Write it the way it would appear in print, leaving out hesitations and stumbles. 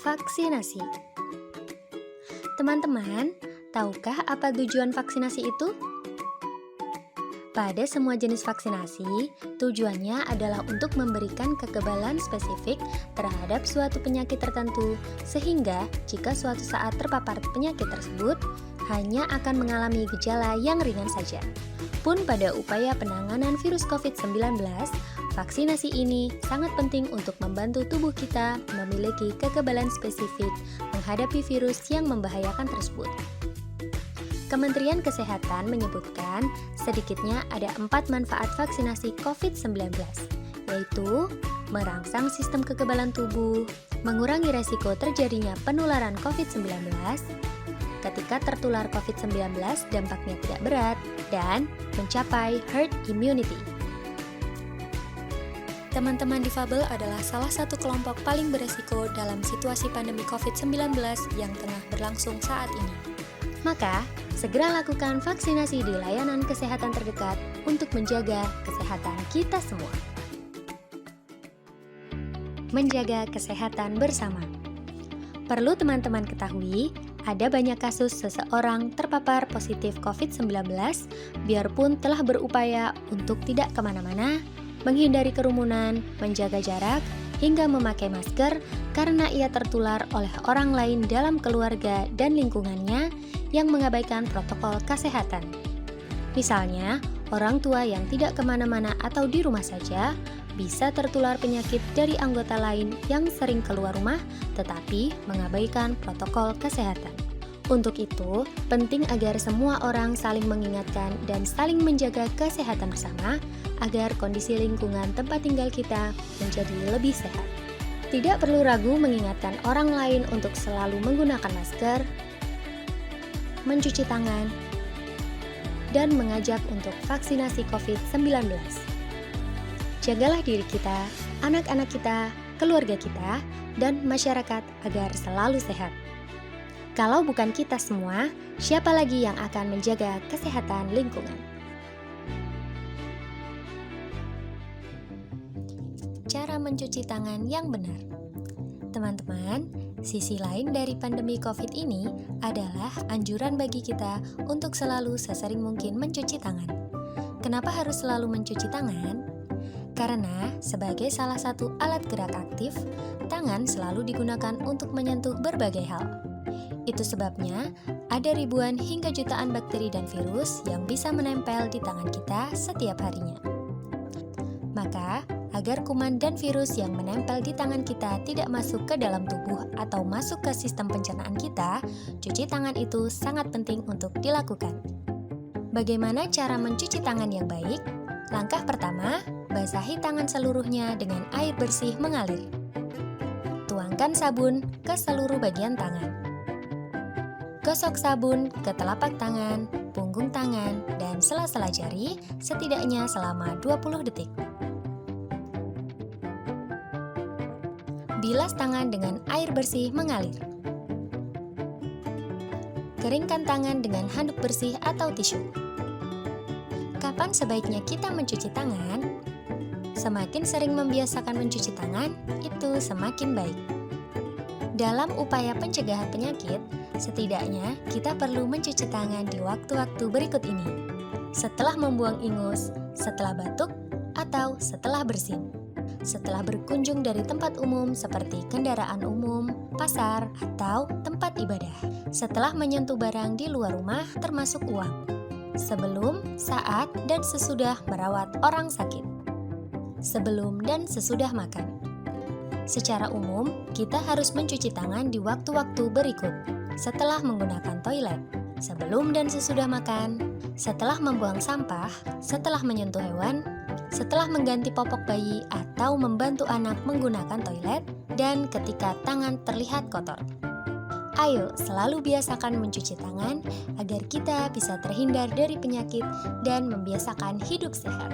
vaksinasi. Teman-teman, tahukah apa tujuan vaksinasi itu? Pada semua jenis vaksinasi, tujuannya adalah untuk memberikan kekebalan spesifik terhadap suatu penyakit tertentu, sehingga jika suatu saat terpapar penyakit tersebut, hanya akan mengalami gejala yang ringan saja. Pun pada upaya penanganan virus COVID-19, vaksinasi ini sangat penting untuk membantu tubuh kita memiliki kekebalan spesifik menghadapi virus yang membahayakan tersebut. Kementerian Kesehatan menyebutkan sedikitnya ada 4 manfaat vaksinasi COVID-19, yaitu merangsang sistem kekebalan tubuh, mengurangi resiko terjadinya penularan COVID-19, ketika tertular COVID-19 dampaknya tidak berat, dan mencapai herd immunity. Teman-teman difabel adalah salah satu kelompok paling beresiko dalam situasi pandemi COVID-19 yang tengah berlangsung saat ini. Maka, segera lakukan vaksinasi di layanan kesehatan terdekat untuk menjaga kesehatan kita semua. Menjaga kesehatan bersama. Perlu teman-teman ketahui, ada banyak kasus seseorang terpapar positif COVID-19 biarpun telah berupaya untuk tidak kemana-mana, menghindari kerumunan, menjaga jarak, hingga memakai masker karena ia tertular oleh orang lain dalam keluarga dan lingkungannya yang mengabaikan protokol kesehatan. Misalnya, orang tua yang tidak kemana-mana atau di rumah saja bisa tertular penyakit dari anggota lain yang sering keluar rumah tetapi mengabaikan protokol kesehatan. Untuk itu, penting agar semua orang saling mengingatkan dan saling menjaga kesehatan bersama agar kondisi lingkungan tempat tinggal kita menjadi lebih sehat. Tidak perlu ragu mengingatkan orang lain untuk selalu menggunakan masker, mencuci tangan, dan mengajak untuk vaksinasi COVID-19. Jagalah diri kita, anak-anak kita, keluarga kita, dan masyarakat agar selalu sehat. Kalau bukan kita semua, siapa lagi yang akan menjaga kesehatan lingkungan? Cara mencuci tangan yang benar. Teman-teman, sisi lain dari pandemi COVID ini adalah anjuran bagi kita untuk selalu sesering mungkin mencuci tangan. Kenapa harus selalu mencuci tangan? Karena sebagai salah satu alat gerak aktif, tangan selalu digunakan untuk menyentuh berbagai hal. Itu sebabnya ada ribuan hingga jutaan bakteri dan virus yang bisa menempel di tangan kita setiap harinya. Maka, agar kuman dan virus yang menempel di tangan kita tidak masuk ke dalam tubuh atau masuk ke sistem pencernaan kita, cuci tangan itu sangat penting untuk dilakukan. Bagaimana cara mencuci tangan yang baik? Langkah pertama, basahi tangan seluruhnya dengan air bersih mengalir. Tuangkan sabun ke seluruh bagian tangan. Gosok sabun ke telapak tangan, punggung tangan, dan sela-sela jari setidaknya selama 20 detik. Bilas tangan dengan air bersih mengalir. Keringkan tangan dengan handuk bersih atau tisu. Kapan sebaiknya kita mencuci tangan? Semakin sering membiasakan mencuci tangan, itu semakin baik. Dalam upaya pencegahan penyakit, setidaknya kita perlu mencuci tangan di waktu-waktu berikut ini. Setelah membuang ingus, setelah batuk, atau setelah bersin. Setelah berkunjung dari tempat umum seperti kendaraan umum, pasar, atau tempat ibadah. Setelah menyentuh barang di luar rumah termasuk uang. Sebelum, saat, dan sesudah merawat orang sakit. Sebelum dan sesudah makan. Secara umum, kita harus mencuci tangan di waktu-waktu berikut. Setelah menggunakan toilet, sebelum dan sesudah makan, setelah membuang sampah, setelah menyentuh hewan, setelah mengganti popok bayi atau membantu anak menggunakan toilet, dan ketika tangan terlihat kotor. Ayo selalu biasakan mencuci tangan agar kita bisa terhindar dari penyakit dan membiasakan hidup sehat.